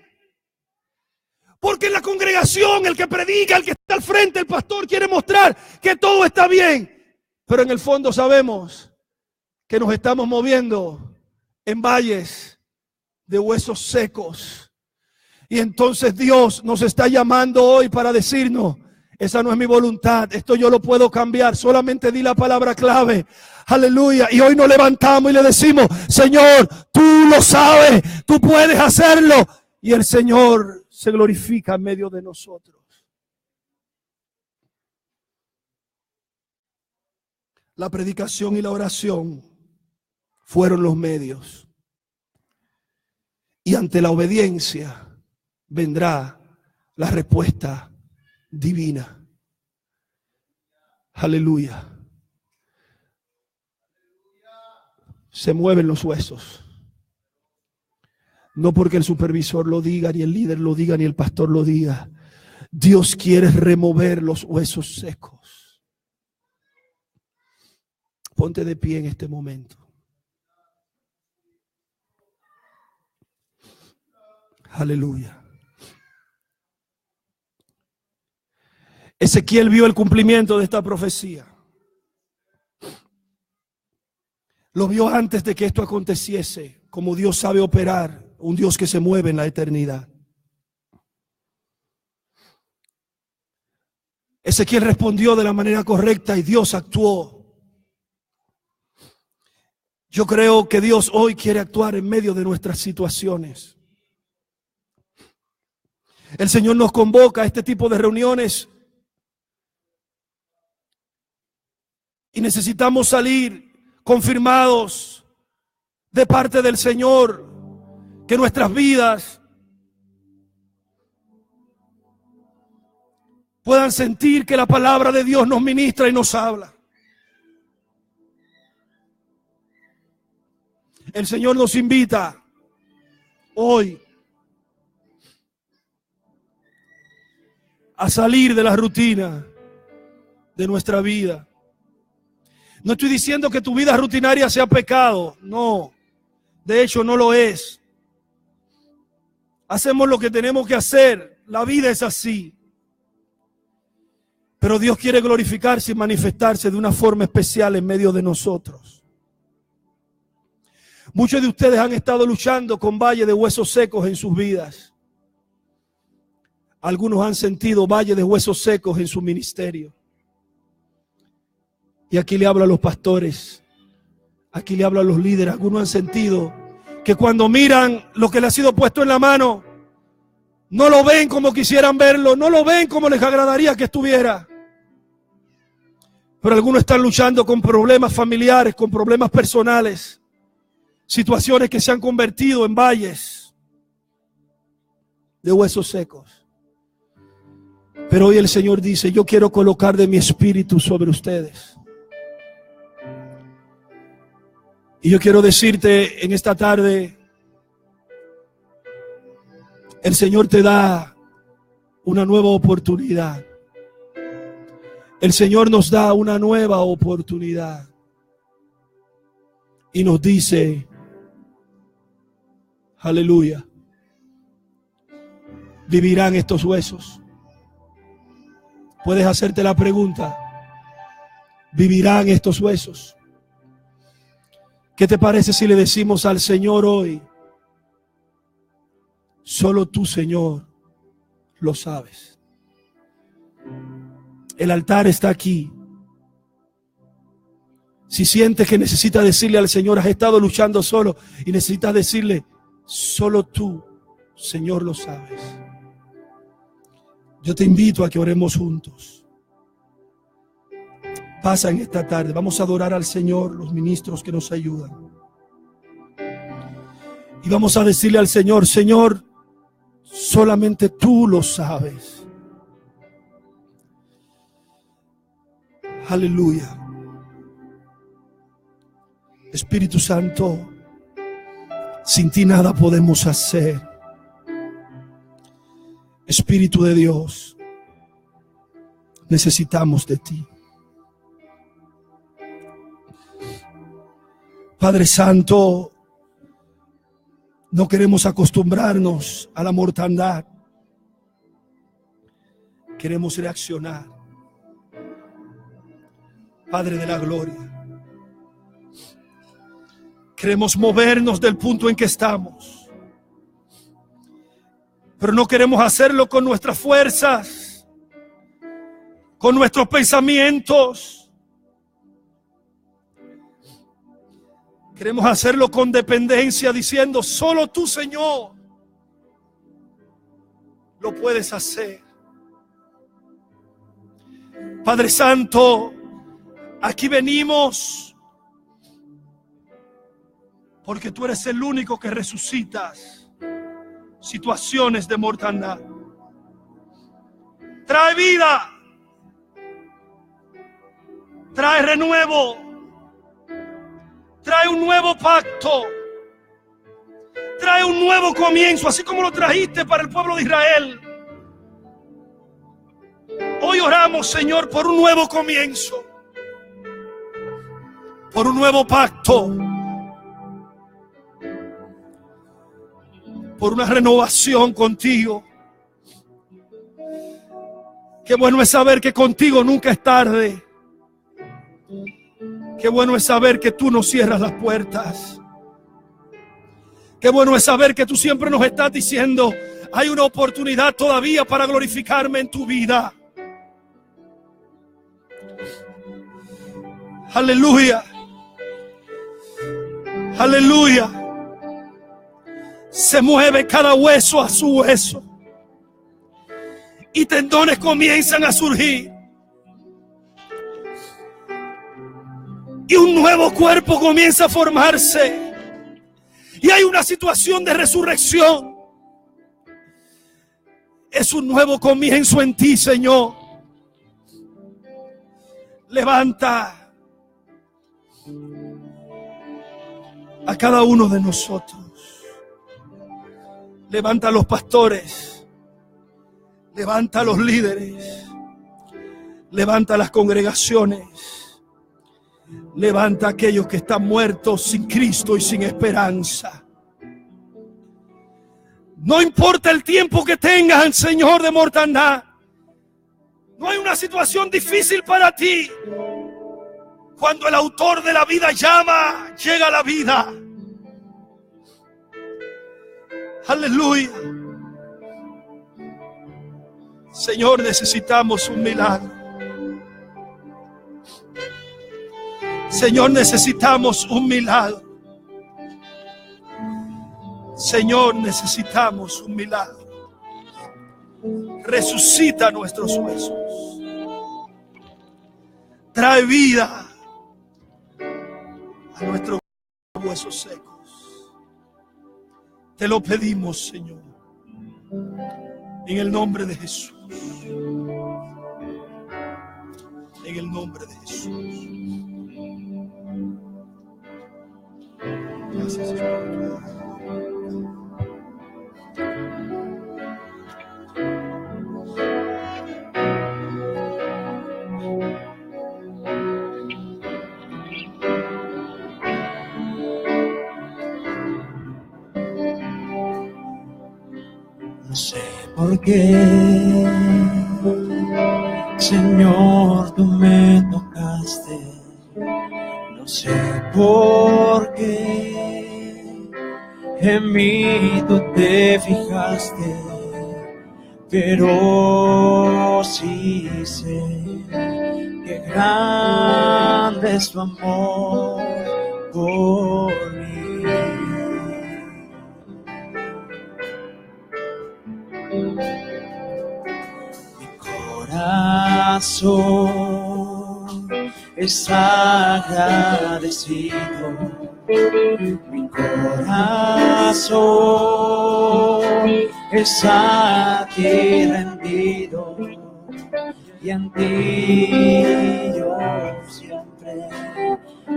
Porque en la congregación el que predica, el que está al frente, el pastor quiere mostrar que todo está bien. Pero en el fondo sabemos que nos estamos moviendo en valles de huesos secos. Y entonces Dios nos está llamando hoy para decirnos, esa no es mi voluntad, esto yo lo puedo cambiar, solamente di la palabra clave. Aleluya. Y hoy nos levantamos y le decimos, Señor, tú lo sabes, tú puedes hacerlo. Y el Señor se glorifica en medio de nosotros. La predicación y la oración fueron los medios. Y ante la obediencia vendrá la respuesta divina. Aleluya. Se mueven los huesos. No porque el supervisor lo diga, ni el líder lo diga, ni el pastor lo diga. Dios quiere remover los huesos secos. Ponte de pie en este momento. Aleluya. Ezequiel vio el cumplimiento de esta profecía. Lo vio antes de que esto aconteciese, como Dios sabe operar, un Dios que se mueve en la eternidad. Ezequiel respondió de la manera correcta y Dios actuó. Yo creo que Dios hoy quiere actuar en medio de nuestras situaciones. El Señor nos convoca a este tipo de reuniones y necesitamos salir confirmados de parte del Señor que nuestras vidas puedan sentir que la palabra de Dios nos ministra y nos habla. El Señor nos invita hoy a salir de la rutina de nuestra vida. No estoy diciendo que tu vida rutinaria sea pecado, no, de hecho no lo es. Hacemos lo que tenemos que hacer, la vida es así. Pero Dios quiere glorificarse y manifestarse de una forma especial en medio de nosotros. Muchos de ustedes han estado luchando con valles de huesos secos en sus vidas. Algunos han sentido valles de huesos secos en su ministerio. Y aquí le hablo a los pastores, aquí le hablo a los líderes. Algunos han sentido que cuando miran lo que le ha sido puesto en la mano, no lo ven como quisieran verlo, no lo ven como les agradaría que estuviera. Pero algunos están luchando con problemas familiares, con problemas personales, situaciones que se han convertido en valles de huesos secos. Pero hoy el Señor dice, yo quiero colocar de mi espíritu sobre ustedes. Y yo quiero decirte en esta tarde, el Señor te da una nueva oportunidad. El Señor nos da una nueva oportunidad. Y nos dice, aleluya, vivirán estos huesos. Puedes hacerte la pregunta, ¿vivirán estos huesos? ¿Qué te parece si le decimos al Señor hoy? Solo tú, Señor, lo sabes. El altar está aquí. Si sientes que necesitas decirle al Señor, has estado luchando solo y necesitas decirle, solo tú, Señor, lo sabes. Yo te invito a que oremos juntos. Pasa en esta tarde. Vamos a adorar al Señor, los ministros que nos ayudan. Y vamos a decirle al Señor: Señor, solamente tú lo sabes. Aleluya. Espíritu Santo, sin ti nada podemos hacer. Espíritu de Dios, necesitamos de ti. Padre Santo, no queremos acostumbrarnos a la mortandad. Queremos reaccionar. Padre de la gloria, queremos movernos del punto en que estamos, pero no queremos hacerlo con nuestras fuerzas, con nuestros pensamientos. Queremos hacerlo con dependencia, diciendo: solo tú, Señor, lo puedes hacer. Padre Santo, aquí venimos porque tú eres el único que resucitas situaciones de mortandad. Trae vida, trae renuevo, trae un nuevo pacto, trae un nuevo comienzo, así como lo trajiste para el pueblo de Israel. Hoy oramos, Señor, por un nuevo comienzo, por un nuevo pacto, por una renovación contigo. Qué bueno es saber que contigo nunca es tarde. Qué bueno es saber que tú no cierras las puertas. Qué bueno es saber que tú siempre nos estás diciendo: hay una oportunidad todavía para glorificarme en tu vida. Aleluya. Aleluya. Se mueve cada hueso a su hueso y tendones comienzan a surgir y un nuevo cuerpo comienza a formarse y hay una situación de resurrección. Es un nuevo comienzo en ti, Señor. Levanta a cada uno de nosotros. Levanta a los pastores, levanta a los líderes, levanta a las congregaciones, levanta a aquellos que están muertos sin Cristo y sin esperanza. No importa el tiempo que tengas, Señor, de mortandad. No hay una situación difícil para ti. Cuando el autor de la vida llama, llega la vida. Aleluya. Señor, necesitamos un milagro. Señor, necesitamos un milagro. Señor, necesitamos un milagro. Resucita nuestros huesos. Trae vida a nuestros huesos secos. Te lo pedimos, Señor, en el nombre de Jesús. En el nombre de Jesús. Gracias, Espíritu. No sé por qué, Señor, tú me tocaste. No sé por qué en mí tú te fijaste, pero sí sé que grande es tu amor por mí. Corazón es agradecido, mi corazón corazón es a ti rendido, y en ti yo siempre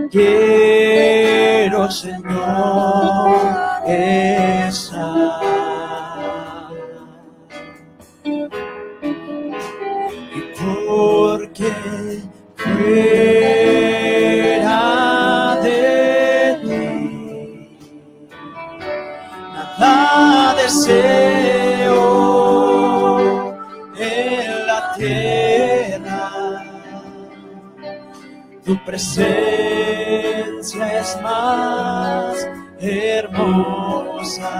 quiero, Señor, estar. Y porque fuera de ti nada deseo en la tierra, tu presencia es más hermosa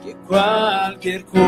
que cualquier cosa.